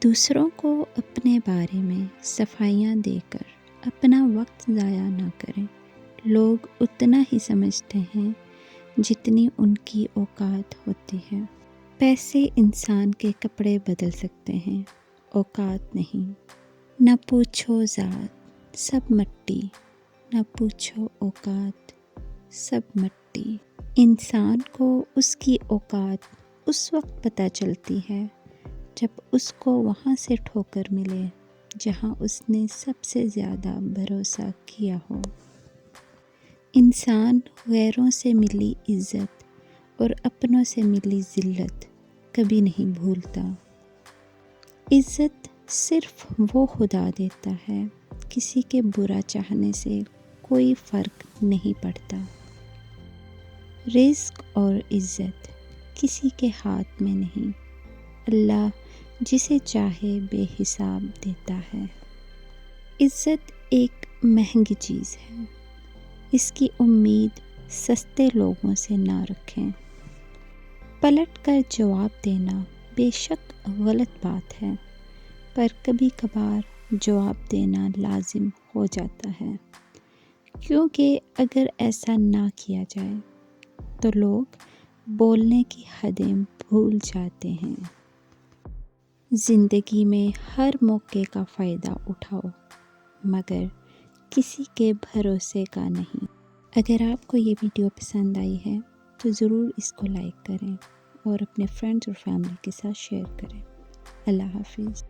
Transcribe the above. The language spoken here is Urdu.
دوسروں کو اپنے بارے میں صفائیاں دے کر اپنا وقت ضائع نہ کریں۔ لوگ اتنا ہی سمجھتے ہیں جتنی ان کی اوقات ہوتی ہے۔ پیسے انسان کے کپڑے بدل سکتے ہیں، اوقات نہیں۔ نہ پوچھو ذات سب مٹی، نہ پوچھو اوقات سب مٹی۔ انسان کو اس کی اوقات اس وقت پتہ چلتی ہے جب اس کو وہاں سے ٹھوکر ملے جہاں اس نے سب سے زیادہ بھروسہ کیا ہو۔ انسان غیروں سے ملی عزت اور اپنوں سے ملی ذلت کبھی نہیں بھولتا۔ عزت صرف وہ خدا دیتا ہے، کسی کے برا چاہنے سے کوئی فرق نہیں پڑتا۔ رزق اور عزت کسی کے ہاتھ میں نہیں، اللہ جسے چاہے بے حساب دیتا ہے۔ عزت ایک مہنگی چیز ہے، اس کی امید سستے لوگوں سے نہ رکھیں۔ پلٹ کر جواب دینا بے شک غلط بات ہے، پر کبھی کبھار جواب دینا لازم ہو جاتا ہے، کیونکہ اگر ایسا نہ کیا جائے تو لوگ بولنے کی حدیں بھول جاتے ہیں۔ زندگی میں ہر موقع کا فائدہ اٹھاؤ، مگر کسی کے بھروسے کا نہیں۔ اگر آپ کو یہ ویڈیو پسند آئی ہے تو ضرور اس کو لائک کریں اور اپنے فرینڈز اور فیملی کے ساتھ شیئر کریں۔ اللہ حافظ۔